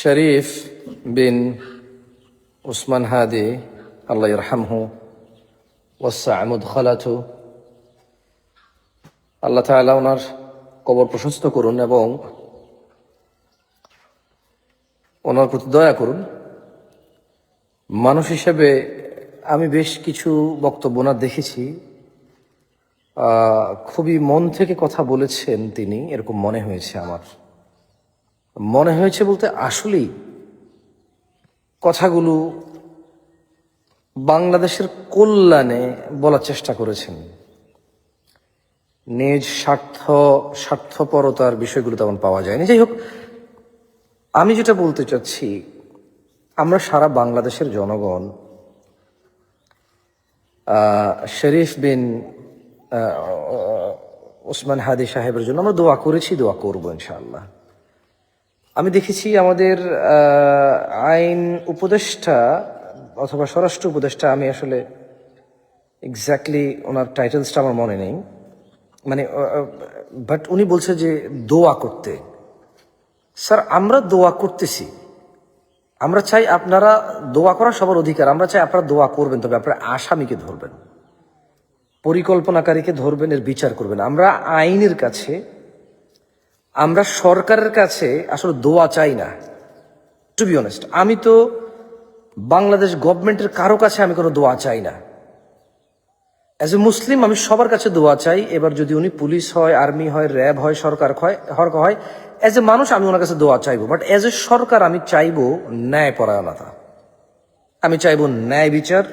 শরীফ বিন উসমান হাদি আল্লাহ ইরহামহু ওয়াসা মুদখালাতু, আল্লাহ তাআলা ওনার কবর প্রশস্ত করুন এবং ওনার প্রতি দয়া করুন। মানুষ হিসেবে আমি বেশ কিছু বক্তব্য ওনার দেখেছি, খুবই মন থেকে কথা বলেছেন তিনি, এরকম মনে হয়েছে আমার। মনে হয়েছে বলতে আসলেই কথাগুলো বাংলাদেশের কল্যাণে বলার চেষ্টা করেছেন। নিজ স্বার্থপরতার বিষয়গুলো তেমন পাওয়া যায়নি। যাই হোক, আমি যেটা বলতে চাচ্ছি, আমরা সারা বাংলাদেশের জনগণ শরীফ বিন উসমান হাদি সাহেবের জন্য আমরা দোয়া করেছি, দোয়া করব ইনশাআল্লাহ। আমি দেখেছি আমাদের আইন উপদেষ্টা অথবা স্বরাষ্ট্র উপদেষ্টা, আমি আসলে এক্স্যাক্টলি ওনার টাইটেলসটা আমার মনে নেই, মানে বাট উনি বলছে যে দোয়া করতে। স্যার, আমরা দোয়া করতেছি, আমরা চাই আপনারা দোয়া করা সবার অধিকার, আমরা চাই আপনারা দোয়া করবেন, তবে আপনারা আসামিকে ধরবেন, পরিকল্পনাকারীকে ধরবেন, এর বিচার করবেন। আমরা আইনের কাছে, আমরা সরকারের কাছে আসলে দোয়া চাই না। টু বি অনেস্ট, আমি তো বাংলাদেশ গভর্নমেন্টের কারো কাছে আমি কোনো দোয়া চাই না। অ্যাজ এ মুসলিম আমি সবার কাছে দোয়া চাই। এবার যদি উনি পুলিশ হয়, আর্মি হয়, র্যাব হয়, সরকার হয়, অ্যাজ এ মানুষ আমি ওনার কাছে দোয়া চাইবো। বাট অ্যাজ এ সরকার আমি চাইবো ন্যায়পরায়ণতা, আমি চাইবো ন্যায় বিচার,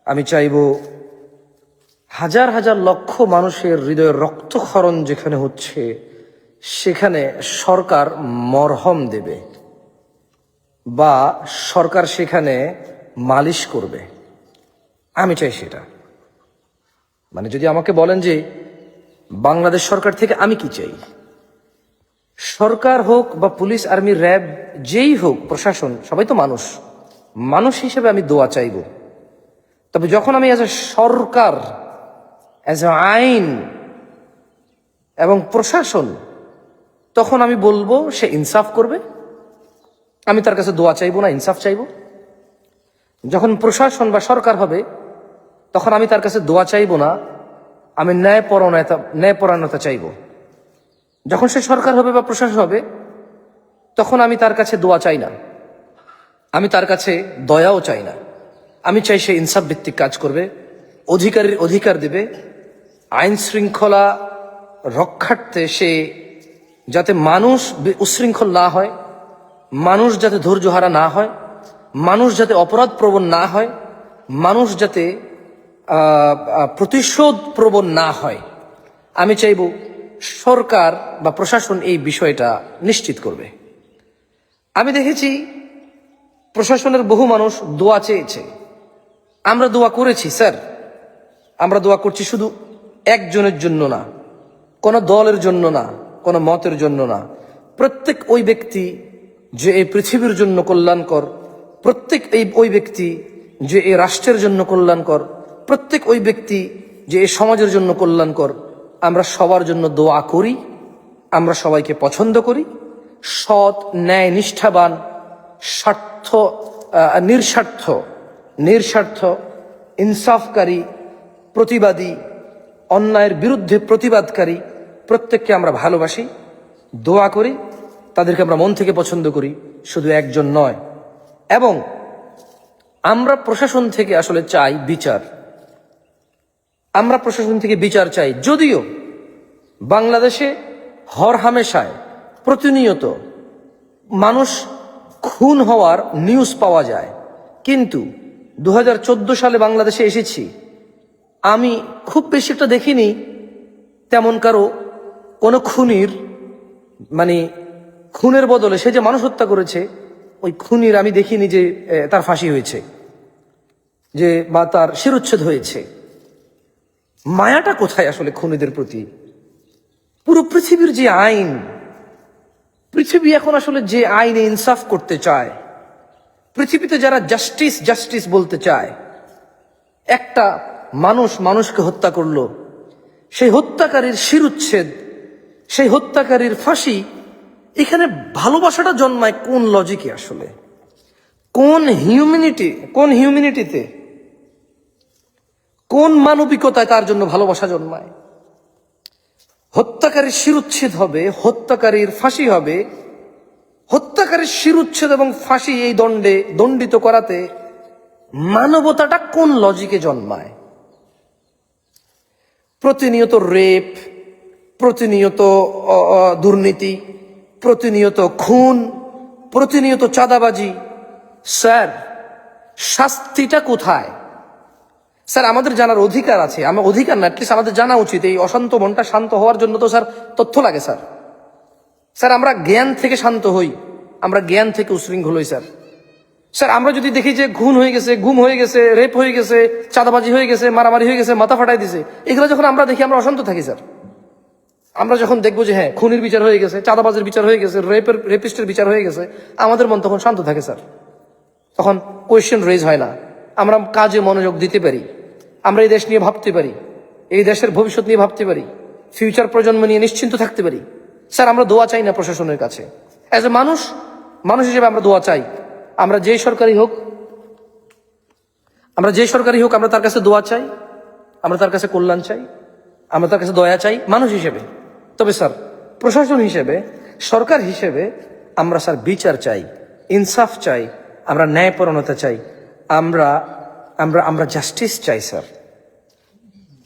আমি চাইবো হাজার হাজার লক্ষ মানুষের হৃদয়ের রক্তক্ষরণ যেখানে হচ্ছে সেখানে সরকার মরহম দেবে বা সরকার সেখানে মালিশ করবে, আমি চাই সেটা। মানে যদি আমাকে বলেন যে বাংলাদেশ সরকার থেকে আমি কি চাই, সরকার হোক বা পুলিশ, আর্মি, র্যাব, যেই হোক, প্রশাসন, সবাই তো মানুষ, মানুষ হিসেবে আমি দোয়া চাইব। তবে যখন আমি as a Sarkar, as a আইন এবং প্রশাসন, তখন আমি বলবো সে ইনসাফ করবে, আমি তার কাছে দোয়া চাইবো না, ইনসাফ চাইবো। যখন প্রশাসন বা সরকার হবে তখন আমি তার কাছে দোয়া চাইবো না, আমি ন্যায়পরায়ণতা চাইবো। যখন সে সরকার হবে বা প্রশাসন হবে তখন আমি তার কাছে দোয়া চাই না, আমি তার কাছে দয়াও চাই না। আমি চাই সে ইনসাফ ভিত্তিক কাজ করবে, অধিকারীর অধিকার দেবে, আইন শৃঙ্খলা রক্ষার্থে সে যাতে মানুষ উশৃঙ্খল না হয়, মানুষ যাতে ধৈর্যহারা না হয়, মানুষ যাতে অপরাধ প্রবণ না হয়, মানুষ যাতে প্রতিশোধ প্রবণ না হয়। আমি চাইব সরকার বা প্রশাসন এই বিষয়টা নিশ্চিত করবে। আমি দেখেছি প্রশাসনের বহু মানুষ দোয়া চেয়েছে, আমরা দোয়া করেছি স্যার, আমরা দোয়া করছি শুধু একজনের জন্য না, কোনো দলের জন্য না, কোনো মতের জন্য না। প্রত্যেক ওই ব্যক্তি যে এই পৃথিবীর জন্য কল্যাণকর, প্রত্যেক ওই ব্যক্তি যে এই রাষ্ট্রের জন্য কল্যাণকর, প্রত্যেক ওই ব্যক্তি যে এই সমাজের জন্য কল্যাণকর, আমরা সবার জন্য দোয়া করি, আমরা সবাইকে পছন্দ করি। সৎ, ন্যায়, নিষ্ঠাবান, নিঃস্বার্থ, ইনসাফকারী, প্রতিবাদী, অন্যায়ের বিরুদ্ধে প্রতিবাদকারী প্রত্যেককে আমরা ভালোবাসি, দোয়া করি, তাদেরকে আমরা মন থেকে পছন্দ করি, শুধু একজন নয়। এবং আমরা প্রশাসন থেকে আসলে চাই বিচার, আমরা প্রশাসন থেকে বিচার চাই। যদিও বাংলাদেশে হরহামেশায় প্রতিনিয়ত মানুষ খুন হওয়ার নিউজ পাওয়া যায়, কিন্তু 2014 সালে বাংলাদেশে এসেছি, আমি খুব বেশি একটা দেখিনি তেমন কারো কোনো খুনির, মানে খুনের বদলে সে যে মানুষ হত্যা করেছে ওই খুনির আমি দেখিনি যে তার ফাঁসি হয়েছে, যে বা তার শিরোচ্ছেদ হয়েছে। মায়াটা কোথায় আসলে খুনিদের প্রতি? পুরো পৃথিবীর যে আইন, পৃথিবী এখন আসলে যে আইনে ইনসাফ করতে চায়, পৃথিবীতে যারা জাস্টিস বলতে চায়, একটা মানুষ মানুষকে হত্যা করলো, সেই হত্যাকারীর শিরোচ্ছেদ, সেই হত্যাকারীর ফাঁসি এখানে ভালোবাসাটা জন্মায় কোন লজিকে আসলে, কোন হিউম্যানিটিতে, কোন মানবিকতায় তার জন্য ভালোবাসা জন্মায়? হত্যাকারীর শিরুচ্ছেদ হবে, হত্যাকারীর ফাঁসি হবে, হত্যাকারীর শিরুচ্ছেদ এবং ফাঁসি এই দণ্ডে দণ্ডিত করাতে মানবতাটা কোন লজিকে জন্মায়? প্রতিনিয়ত রেপ, প্রতিনিয়ত দুর্নীতি, প্রতিনিয়ত খুন, প্রতিনিয়ত চাঁদাবাজি। স্যার শাস্তিটা কোথায়? স্যার আমাদের জানার অধিকার আছে, আমার অধিকার না, অ্যাটলিস্ট আমাদের জানা উচিত। এই অশান্ত মনটা শান্ত হওয়ার জন্য তো স্যার তথ্য লাগে স্যার। স্যার আমরা জ্ঞান থেকে শান্ত হই, আমরা জ্ঞান থেকে উশৃঙ্খল হই স্যার। স্যার আমরা যদি দেখি যে খুন হয়ে গেছে, গুম হয়ে গেছে, রেপ হয়ে গেছে, চাঁদাবাজি হয়ে গেছে, মারামারি হয়ে গেছে, মাথা ফাটাই দিছে, এগুলো যখন আমরা দেখি আমরা অশান্ত থাকি স্যার। আমরা যখন দেখবো যে হ্যাঁ খুনির বিচার হয়ে গেছে, চাঁদাবাজের বিচার হয়ে গেছে, রেপিস্টের বিচার হয়ে গেছে, আমাদের মন তখন শান্ত থাকে স্যার। তখন কোয়েশ্চেন রেজ হয় না, আমরা কাজে মনোযোগ দিতে পারি, আমরা এই দেশ নিয়ে ভাবতে পারি, এই দেশের ভবিষ্যৎ নিয়ে ভাবতে পারি, ফিউচার প্রজন্ম নিয়ে নিশ্চিন্ত থাকতে পারি। স্যার আমরা দোয়া চাই না প্রশাসনের কাছে, অ্যাজ এ মানুষ হিসেবে আমরা দোয়া চাই। আমরা যে সরকারি হোক, আমরা তার কাছে দোয়া চাই, আমরা তার কাছে কল্যাণ চাই, আমরা তার কাছে দয়া চাই মানুষ হিসেবে। তবে স্যার প্রশাসন হিসেবে, সরকার হিসেবে আমরা স্যার বিচার চাই, ইনসাফ চাই, আমরা ন্যায়পরায়ণতা চাই, আমরা আমরা আমরা জাস্টিস চাই স্যার।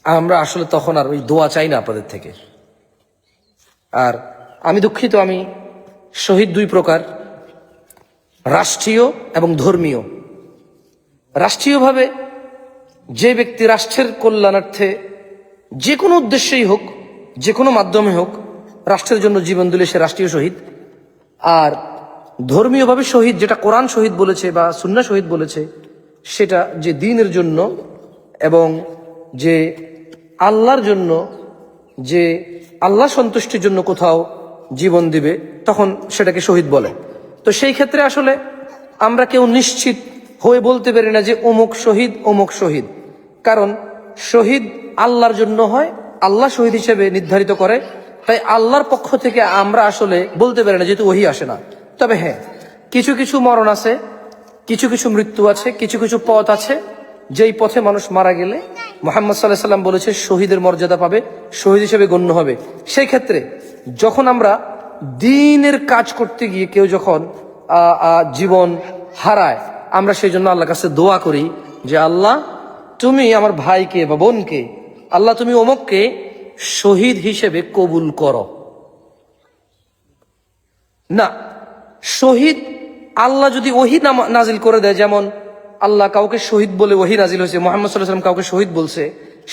আমরা আসলে তখন আর ওই দোয়া চাই না আপনাদের থেকে। আর আমি দুঃখিত, আমি শহীদ দুই প্রকার, রাষ্ট্রীয় এবং ধর্মীয়। রাষ্ট্রীয়ভাবে যে ব্যক্তি রাষ্ট্রের কল্যাণার্থে যে কোনো উদ্দেশ্যেই হোক, যে কোনো মাধ্যমে হোক, রাষ্ট্রের জন্য জীবন দিলে সে রাষ্ট্রীয় শহীদ। আর ধর্মীয়ভাবে শহীদ, যেটা কোরআন শহীদ বলেছে বা সুন্নাহ শহীদ বলেছে, সেটা যে দ্বীনের জন্য এবং যে আল্লাহর জন্য, যে আল্লাহ সন্তুষ্টির জন্য কোথাও জীবন দিবে, তখন সেটাকে শহীদ বলে। তো সেই ক্ষেত্রে আসলে আমরা কেউ নিশ্চিত হয়ে বলতে পারি না যে অমুক শহীদ অমুক শহীদ, কারণ শহীদ আল্লাহর জন্য হয়, আল্লাহ শহীদ হিসেবে নির্ধারিত করে। তাই আল্লাহর পক্ষ থেকে আমরা আসলে বলতে পারি না, যেহেতু ওহী আসে না। তবে হ্যাঁ, কিছু কিছু মরণ আছে, কিছু কিছু মৃত্যু আছে, কিছু কিছু পথ আছে, যেই পথে মানুষ মারা গেলে মুহাম্মদ সাল্লাল্লাহু আলাইহি ওয়াসাল্লাম বলেছে শহীদের মর্যাদা পাবে, শহীদ হিসেবে গণ্য হবে। সেই ক্ষেত্রে যখন আমরা দ্বীনের কাজ করতে গিয়ে কেউ যখন জীবন হারায়, আমরা সেই জন্য আল্লাহর কাছে দোয়া করি যে আল্লাহ তুমি আমার ভাইকে বা বোনকে, আল্লাহ তুমি অমুককে শহীদ হিসেবে কবুল করো। না, শহীদ আল্লাহ যদি ওহী নাজিল করে দেয়, যেমন আল্লাহ কাউকে শহীদ বলে ওহী নাজিল হয়েছে, মুহাম্মদ সাল্লাল্লাহু আলাইহি ওয়াসাল্লাম কাউকে শহীদ বলছে,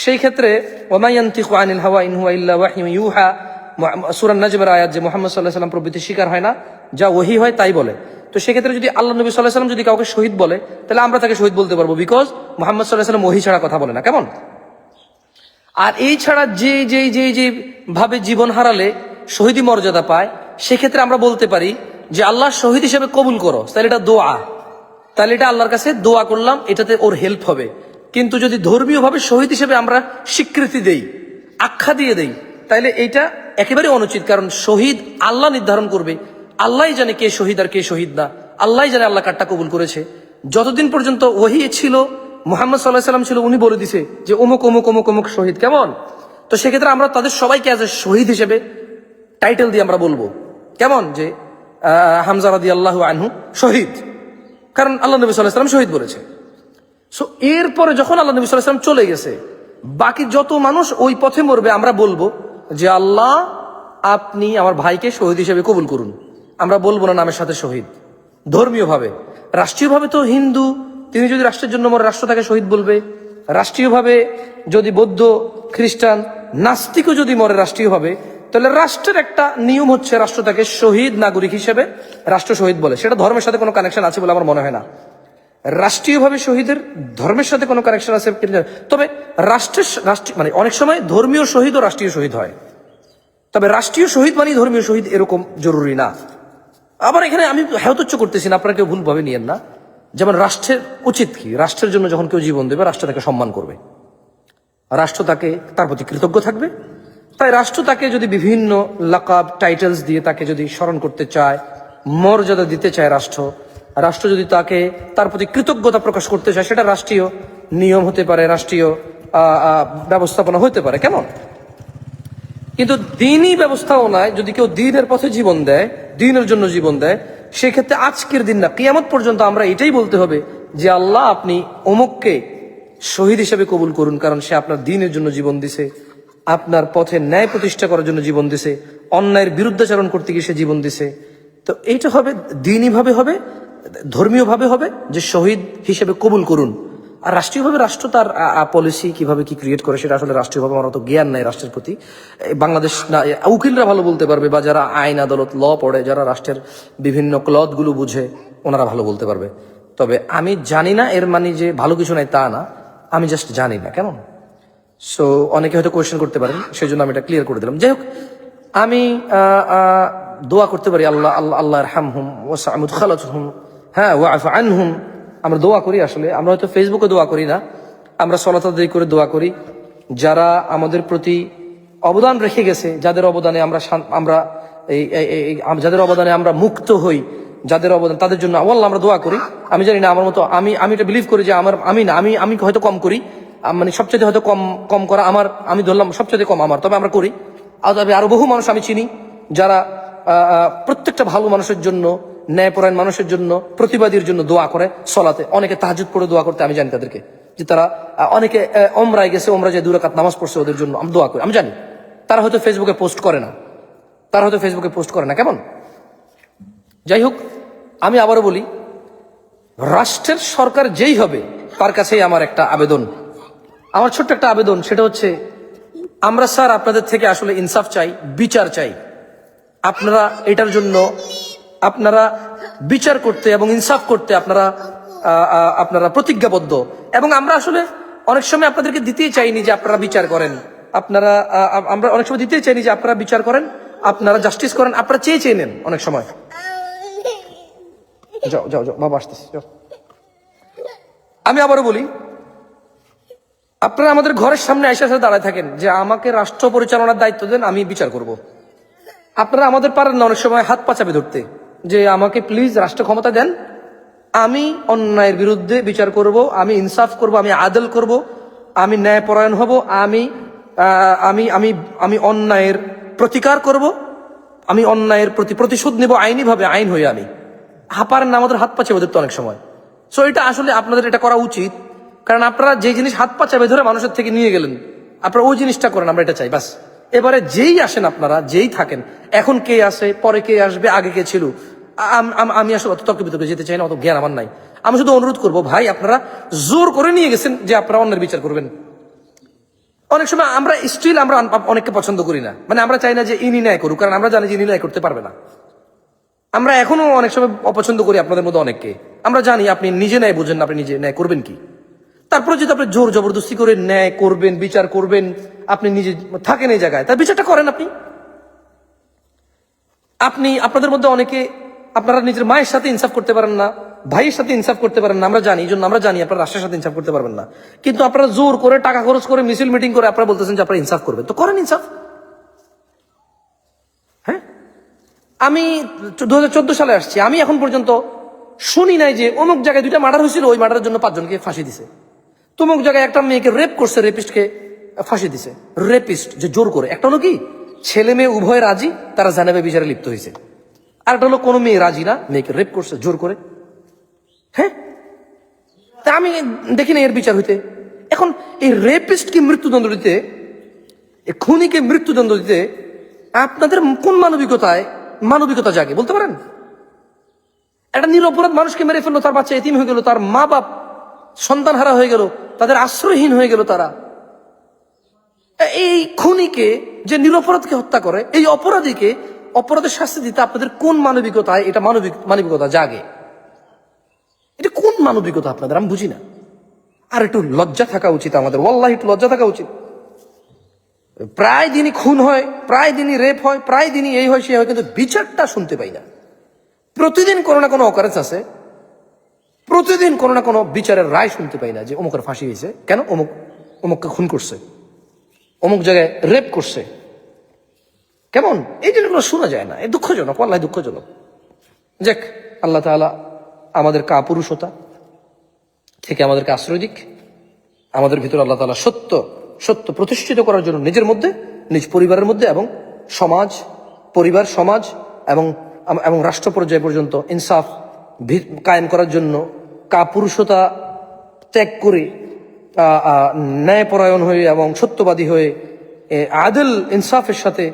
সেই ক্ষেত্রে ওয়া মা ইয়ানতিকু আনিল হাওয়া ইন হুয়া ইল্লা ওয়াহয়ুন ইউহা, সূরা নাজমের আয়াত, যে মুহাম্মদ সাল্লাল্লাহু আলাইহি ওয়াসাল্লাম প্রবৃত্তি শিকার হয় না, যা ওহী হয় তাই বলে। তো সেক্ষেত্রে যদি আল্লাহ নবী সাল্লাল্লাহু আলাইহি ওয়াসাল্লাম যদি কাউকে শহীদ বলে, তাহলে আমরা তাকে শহীদ বলতে পারবো, বিকজ মুহাম্মদ সাল্লাল্লাহু আলাইহি ওয়াসাল্লাম ওহী ছাড়া কথা বলে না। কেমন? আর এই ছাড়া যে যে যে যে ভাবে জীবন হারালে শহীদি মর্যাদা পায়, সেক্ষেত্রে আমরা বলতে পারি যে আল্লাহ শহীদ হিসেবে কবুল করো, তাহলে এটা দোয়া, তাহলে এটা আল্লাহর কাছে দোয়া করলাম, এটাতে ওর হেল্প হবে। কিন্তু যদি ধর্মীয়ভাবে শহীদ হিসেবে আমরা স্বীকৃতি দেই, আখ্যা দিয়ে দেই, তাহলে এইটা একেবারে অনুচিত। কারণ শহীদ আল্লাহ নির্ধারণ করবে, আল্লাহই জানে কে শহীদ আর কে শহীদ না, আল্লাহই জানে আল্লাহ কারটা কবুল করেছে। যতদিন পর্যন্ত ওহী ছিল, মুহাম্মদ সাল্লাল্লাহু আলাইহি ওয়াসাল্লাম ছিল, উনি বলে দিছে যে অমুক অমুক অমুক অমুক শহীদ। কেমন? তো সেক্ষেত্রে আমরা তাদের সবাইকে অ্যাজ এ শহীদ হিসেবে টাইটেল দিয়ে আমরা বলবো। কেমন? যে হামজা রাদিয়াল্লাহু আনহু শহীদ, কারণ আল্লাহ নবী সাল্লাল্লাহু আলাইহি ওয়াসাল্লাম শহীদ বলেছে। সো এরপরে যখন আল্লাহ নবী সাল্লাল্লাহু আলাইহি ওয়াসাল্লাম চলে গেছে, বাকি যত মানুষ ওই পথে মরবে, আমরা বলবো যে আল্লাহ আপনি আমার ভাইকে শহীদ হিসেবে কবুল করুন। আমরা বলবো না নামের সাথে শহীদ। ধর্মীয়ভাবে, রাষ্ট্রীয়ভাবে তো হিন্দু, তিনি যদি রাষ্ট্রের জন্য মরে, রাষ্ট্র তাকে শহীদ বলবে। রাষ্ট্রীয়ভাবে যদি বৌদ্ধ, খ্রিস্টান, নাস্তিকও যদি মরে রাষ্ট্রীয়ভাবে, তাহলে রাষ্ট্রের একটা নিয়ম হচ্ছে রাষ্ট্র তাকে শহীদ নাগরিক হিসেবে রাষ্ট্র শহীদ বলে। সেটা ধর্মের সাথে কোনো কানেকশন আছে বলে আমার মনে হয় না। রাষ্ট্রীয়ভাবে শহীদের ধর্মের সাথে কোনো কানেকশন আছে, তবে রাষ্ট্রের মানে অনেক সময় ধর্মীয় শহীদ ও রাষ্ট্রীয় শহীদ হয়, তবে রাষ্ট্রীয় শহীদ মানে ধর্মীয় শহীদ এরকম জরুরি না। আবার এখানে আমি হেয়তুচ্ছ করতেছি না, আপনারা কেউ ভুলভাবে নিয়েন না। যেমন রাষ্ট্রের উচিত কি, রাষ্ট্রের জন্য যখন কেউ জীবন দেবে, রাষ্ট্র তাকে সম্মান করবে, রাষ্ট্র তাকে তার প্রতি কৃতজ্ঞ থাকবে, তাই রাষ্ট্র তাকে যদি বিভিন্ন লাকাব টাইটেলস দিয়ে তাকে যদি স্মরণ করতে চায়, মর্যাদা দিতে চায় রাষ্ট্র যদি তাকে তার প্রতি কৃতজ্ঞতা প্রকাশ করতে চায়, সেটা রাষ্ট্রীয় নিয়ম হতে পারে, রাষ্ট্রীয় ব্যবস্থাপনা হতে পারে, কেমন? কিন্তু দিনই ব্যবস্থাপনায় যদি কেউ দিনের পথে জীবন দেয়, দিনের জন্য জীবন দেয়, সেক্ষেত্রে আজকের দিন না, কিয়ামত পর্যন্ত আমরা এটাই বলতে হবে যে আল্লাহ আপনি অমুককে শহীদ হিসেবে কবুল করুন, কারণ সে আপনার দিনের জন্য জীবন দিছে, আপনার পথে ন্যায় প্রতিষ্ঠা করার জন্য জীবন দিছে, অন্যায়ের বিরুদ্ধাচরণ করতে গিয়ে সে জীবন দিছে। তো এইটা হবে দিনই ভাবে হবে, ধর্মীয় ভাবে হবে যে শহীদ হিসেবে কবুল করুন। আর রাষ্ট্রীয়ভাবে রাষ্ট্র তার পলিসি কিভাবে কি ক্রিয়েট করে সেটা আসলে রাষ্ট্রীয়ভাবে আমার অত জ্ঞান নাই রাষ্ট্রের প্রতি। বাংলাদেশ না, উকিলরা ভালো বলতে পারবে, বা যারা আইন আদালত ল পড়ে, যারা রাষ্ট্রের বিভিন্ন ক্লথগুলো বুঝে, ওনারা ভালো বলতে পারবে। তবে আমি জানি না এর মানে যে ভালো কিছু নাই তা না, আমি জাস্ট জানি না, কেমন? সো অনেকে হয়তো কোয়েশ্চেন করতে পারেন, সেই জন্য আমি এটা ক্লিয়ার করে দিলাম। যাই হোক, আমি দোয়া করতে পারি আল্লাহ আল্লাহ আল্লাহ ইরহামহুম ওয়াসআ মুদখালাতুহুম, হ্যাঁ, ওয়াফু আনহুম। আমরা দোয়া করি, আসলে আমরা হয়তো ফেসবুকে দোয়া করি না, আমরা সালাত আদায় করে দোয়া করি। যারা আমাদের প্রতি অবদান রেখে গেছে, যাদের অবদানে আমরা যাদের অবদানে আমরা মুক্ত হই, যাদের অবদান, তাদের জন্য আল্লাহ আমরা দোয়া করি। আমি জানি না আমার মতো, আমি এটা বিলিভ করি যে আমি হয়তো কম করি, মানে সবচেয়ে হয়তো কম করা আমার, আমি ধরলাম সবচেয়ে কম আমার, তবে আমরা করি। তবে আরো বহু মানুষ আমি চিনি যারা প্রত্যেকটা ভালো মানুষের জন্য, ন্যায়পরায়ণ মানুষের জন্য, প্রতিবাদীর জন্য দোয়া করে সলাতে। অনেকে তাহাজ্জুদ পড়ে দোয়া করতে, আমি জানি তাদেরকে, যে তারা অনেকে ওমরায় গেছে, ওমরা যে 2 রাকাত নামাজ পড়ছে, ওদের জন্য আমি দোয়া করি। আমি জানি তারা হয়তো ফেসবুকে পোস্ট করে না, কেমন? যাই হোক, আমি আবারও বলি, রাষ্ট্রের সরকার যেই হবে তার কাছেই আমার একটা আবেদন, আমার ছোট্ট একটা আবেদন, সেটা হচ্ছে আমরা স্যার আপনাদের থেকে আসলে ইনসাফ চাই, বিচার চাই। আপনারা এটার জন্য, আপনারা বিচার করতে এবং ইনসাফ করতে আপনারা প্রতিজ্ঞাবদ্ধ, এবং আমরা আসলে অনেক সময় আপনাদেরকে দিতেই চাইনি যে আপনারা বিচার করেন, আমরা অনেক সময় দিতেই চাইনি যে আপনারা বিচার করেন, আপনারা জাস্টিস করেন, আপনারা চেয়ে নেন অনেক সময়। যাও যাও যাও, বাবা আসতেছি, যাও। আমি আবারও বলি, আপনারা আমাদের ঘরের সামনে এসে দাঁড়ায় থাকেন যে আমাকে রাষ্ট্র পরিচালনার দায়িত্ব দেন, আমি বিচার করব। আপনারা আমাদের পারেন না অনেক সময় হাত পা চাপে ধরতে, যে আমাকে প্লিজ রাষ্ট্র ক্ষমতা দেন, আমি অন্যায়ের বিরুদ্ধে বিচার করব, আমি ইনসাফ করব, আমি আদল করব, আমি ন্যায়পরায়ণ হব, আমি আমি আমি আমি অন্যায়ের প্রতিকার করব, আমি অন্যায়ের প্রতি প্রতিশোধ নেব আইনিভাবে, আইন হয়ে। আমি পারেন না আমাদের হাত পা চেপে ধরতে অনেক সময়। সো এটা আসলে আপনাদের এটা করা উচিত, কারণ আপনারা যে জিনিস হাত পা চেপে ধরে মানুষের থেকে নিয়ে গেলেন, আপনারা ওই জিনিসটা করেন, আমরা এটা চাই, বাস। এবারে যেই আসেন, আপনারা যেই থাকেন, এখন কে আসে, পরে কে আসবে, আগে কে ছিল, আমি আসলে অত তর্ক বিতর্কে যেতে চাই না, অত জ্ঞান আমার নাই। আমি শুধু অনুরোধ করবো, ভাই আপনারা জোর করে নিয়ে গেছেন যে আপনারা অন্যের বিচার করবেন। অনেক সময় আমরা স্টিল আমরা অনেককে পছন্দ করি না, মানে আমরা চাই না যে ইনি ন্যায় করুক, কারণ আমরা জানি যে ইনি ন্যায় করতে পারবে না। আমরা এখনো অনেক সময় অপছন্দ করি আপনাদের মধ্যে অনেককে, আমরা জানি আপনি নিজে ন্যায় বুঝেন না, আপনি নিজে ন্যায় করবেন কি। তারপরে যদি আপনি জোর জবরদস্তি করে ন্যায় করবেন, বিচার করবেন, আপনি নিজে থাকেন এই জায়গায়, তার বিচারটা করেন আপনি আপনাদের মধ্যে অনেকে, আপনারা নিজের মায়ের সাথে ইনসাফ করতে পারেন না, ভাইয়ের সাথে ইনসাফ করতে পারেন না, আমরা জানি, এই জন্য আমরা জানি আপনারা রাষ্ট্রের সাথে ইনসাফ করতে পারবেন না। কিন্তু আপনারা জোর করে টাকা খরচ করে মিছিল মিটিং করে আপনারা বলতেছেন যে আপনারা ইনসাফ করবেন, তো করেন ইনসাফ। হ্যাঁ, আমি 2014 সালে আসছি, আমি এখন পর্যন্ত শুনি নাই যে অমুক জায়গায় 2টা মার্ডার হয়েছিল, ওই মার্ডারের জন্য 5 জনকে ফাঁসি দিছে। তমুক জায়গায় একটা মেয়েকে রেপ করছে, রেপিস্টকে ফাঁসি দিছে। রেপিস্ট যে জোর করে, একটা হলো কি ছেলে মেয়ে উভয় রাজি, তারা জানাবে বিচারে লিপ্ত হয়েছে। আর একটা হলো কোনো মেয়ে রাজি না, মেয়েকে রেপ করছে জোর করে। হ্যাঁ, তা আমি দেখি না এর বিচার হইতে। এখন এই রেপিস্টকে মৃত্যুদণ্ড দিতে, এই খুনিকে মৃত্যুদণ্ড দিতে আপনাদের কোন মানবিকতা জাগে বলতে পারেন? একটা নিরপরাধ মানুষকে মেরে ফেললো, তার বাচ্চা এতিম হয়ে গেল, তার মা বাপ সন্তান হারা হয়ে গেল, তাদের আশ্রয়হীন হয়ে গেল তারা। এই খুনিকে, যে নিরপরাধকে হত্যা করে, এই অপরাধীকে অপরাধের শাস্তি দিতে আপনাদের কোন মানবিকতায় এটা মানবিকতা জাগে? এটা কোন মানবিকতা আপনাদের, আমি বুঝি না। আর একটু লজ্জা থাকা উচিত আমাদের, ওয়াল্লাহি একটু লজ্জা থাকা উচিত। প্রায় দিনই খুন হয়, প্রায় দিনই রেপ হয়, প্রায় দিনই এই হয় সে হয়, কিন্তু বিচারটা শুনতে পাই না। প্রতিদিন কোনো না কোনো অকারেন্স আছে, প্রতিদিন কোনো না কোনো বিচারের রায় শুনতে পাই না যে অমুকের ফাঁসি হয়েছে, কেন অমুককে খুন করছে, অমুক জায়গায় রেপ করছে, কেমন? এই জিনিসগুলো শোনা যায় না, এই দুঃখজনক, আল্লাহ দুঃখজনক। যাক, আল্লাহ তাআলা আমাদের কাপুরুষতা থেকে আমাদেরকে আশ্রয় দিক। আমাদের ভিতরে আল্লাহ তাআলা সত্য প্রতিষ্ঠিত করার জন্য নিজের মধ্যে, নিজ পরিবারের মধ্যে এবং সমাজ, পরিবার, সমাজ এবং রাষ্ট্র পর্যায় পর্যন্ত ইনসাফ কায়েম করার জন্য কাপুরুষতা ত্যাগ করে ন্যায়পরায়ণ হয়ে এবং সত্যবাদী হয়ে আদল ইনসাফের সাথে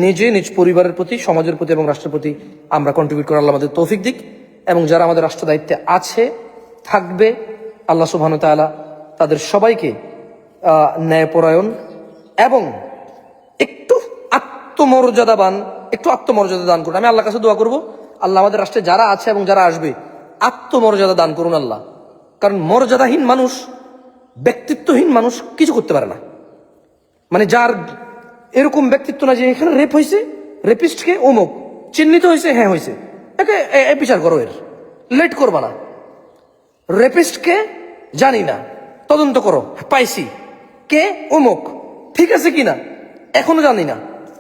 নিজ পরিবারের প্রতি, সমাজের প্রতি এবং রাষ্ট্রের প্রতি আমরা কন্ট্রিবিউট করার আল্লাহ আমাদের তৌফিক দিক। এবং যারা আমাদের রাষ্ট্র দায়িত্বে আছে, থাকবে, আল্লাহ সুবহানাহু ওয়া তাআলা তাদের সবাইকে ন্যায়পরায়ণ এবং একটু আত্মমর্যাদা দান করুন। আমি আল্লাহর কাছে দোয়া করব, আল্লাহ আমাদের রাষ্ট্রে যারা আছে এবং যারা আসবে আত্মমর্যাদা দান করুন আল্লাহ। কারণ মর্যাদাহীন মানুষ, ব্যক্তিত্বহীন মানুষ কিছু করতে পারে না। মানে যার এরকম ব্যক্তিত্ব না যে এখানে রেপ হয়েছে, রেপিস্টকে অমুক চিহ্নিত হয়েছে, হ্যাঁ হয়েছে, একে বিচার করো, এর লেট করবা না। রেপিস্টকে জানি না, তদন্ত করো, পাইছি, কে অমুক, ঠিক আছে কিনা এখনো জানি না,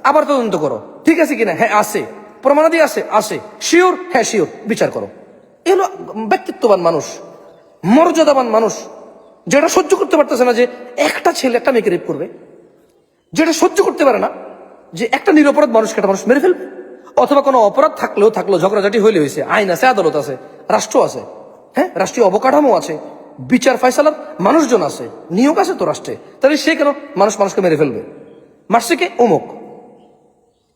আবার তদন্ত করো, ঠিক আছে কিনা, হ্যাঁ আছে, প্রমাণাদি আছে, শিওর, হ্যাঁ শিওর, বিচার করো। এগুলো ব্যক্তিত্ববান মানুষ, মর্যাদাবান মানুষ, যেটা সহ্য করতে পারতেছে না যে একটা ছেলে একটা মেয়েকে রেপ করবে, যেটা সহ্য করতে পারে না যে একটা নিরপরাধ মানুষকে একটা মানুষ মেরে ফেলবে, অথবা কোনো অপরাধ থাকলো ঝগড়াঝাটি হয়েছে, আইন আছে, আদালত আছে, রাষ্ট্র আছে, হ্যাঁ রাষ্ট্রীয় অবকাঠামো আছে, বিচার ফয়সালার মানুষজন আছে, নিয়োগ আছে তো রাষ্ট্রে। তাহলে সে কেন মানুষকে মেরে ফেলবে? মারছে কে? অমুক।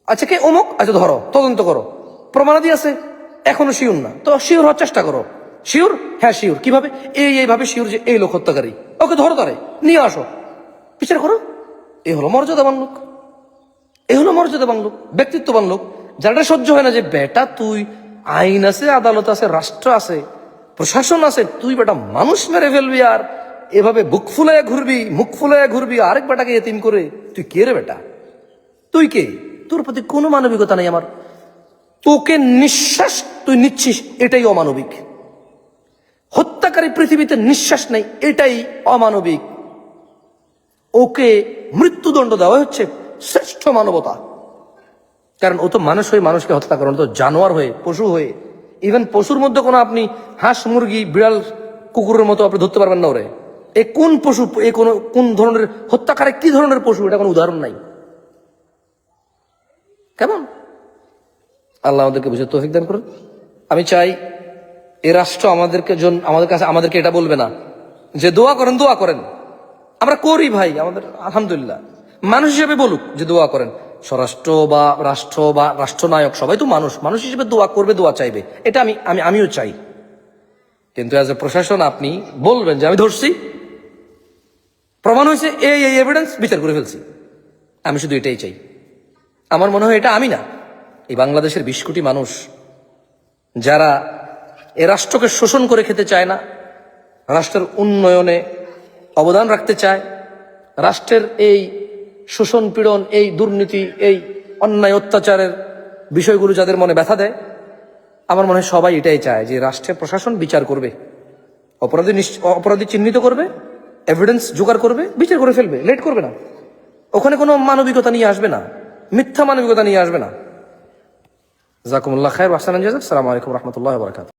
আচ্ছা কে অমুক? আচ্ছা ধরো, তদন্ত করো, প্রমাণাদি আছে, এখনো শিওর না, তো শিওর হওয়ার চেষ্টা করো। শিওর? হ্যাঁ শিওর। কিভাবে? এইভাবে শিওর যে এই লোক হত্যাকারী, ওকে ধরো, তারে নিয়ে আসো, বিচার করো। এই হলো মর্যাদাবান লোক, ব্যক্তিত্ববান লোক। যারা সহ্য হয় না যে বেটা তুই, আইন আছে, আদালত আছে, রাষ্ট্র আছে, প্রশাসন আছে, তুই বেটা মানুষ মেরে ফেলবি আর এভাবে মুখ ফুলাইয়া ঘুরবি আরেক বেটাকে এতিম করে, তুই কে রে বেটা? তুই কে? তোর প্রতি কোনো মানবিকতা নেই আমার। তোকে নিঃশ্বাস তুই নিচ্ছিস, এটাই অমানবিক। হত্যাকারী পৃথিবীতে নিঃশ্বাস নেই, এটাই অমানবিক। ওকে মৃত্যুদণ্ড দেওয়া হচ্ছে শ্রেষ্ঠ মানবতা। কারণ ও তো মানুষ হয়ে মানুষকে হত্যা করেন, তো জানোয়ার হয়ে, পশু হয়ে। ইভেন পশুর মধ্যে কোনো আপনি হাঁস, মুরগি, বিড়াল, কুকুরের মতো আপনি ধরতে পারবেন না ওরে। এ কোন পশু, কোন ধরনের হত্যাকারী, কি ধরনের পশু, এটা কোনো উদাহরণ নাই। কেমন? আল্লাহ আমাদেরকে বুঝে তৌফিক দান করুন। আমি চাই এ রাষ্ট্র আমাদেরকে এটা বলবে না যে দোয়া করেন। আমরা করি ভাই, আমাদের আলহামদুলিল্লাহ, মানুষ হিসেবে বলুক যে দোয়া করেন। স্বরাষ্ট্র বা রাষ্ট্রনায়ক সবাই তো মানুষ হিসেবে দোয়া করবে, দোয়া চাইবে, এটা আমিও চাই। কিন্তু অ্যাজ এ প্রশাসন আপনি বলবেন যে আমি ধরছি, প্রমাণ হয়েছে, এই এভিডেন্স, বিচার করে ফেলছি। আমি শুধু এটাই চাই। আমার মনে হয় এটা আমি না, এই বাংলাদেশের 20 কোটি মানুষ যারা এ রাষ্ট্রকে শোষণ করে খেতে চায় না, রাষ্ট্রের উন্নয়নে অবদান রাখতে চায়, রাষ্ট্রের এই শোষণ, পীড়ন, এই দুর্নীতি, এই অন্যায় অত্যাচারের বিষয়গুলো যাদের মনে ব্যথা দেয়, আমার মনে হয় সবাই এটাই চায় যে রাষ্ট্রের প্রশাসন বিচার করবে, অপরাধী চিহ্নিত করবে, এভিডেন্স জোগাড় করবে, বিচার করে ফেলবে, লেট করবে না। ওখানে কোনো মানবিকতা নিয়ে আসবে না, মিথ্যা মানবিকতা নিয়ে আসবে না। জাযাকুমুল্লাহ খায়র ওয়া আহসানাল জাযা। আসসালামু আলাইকুম ওয়া রাহমাতুল্লাহি ওয়া বারাকাতুহু।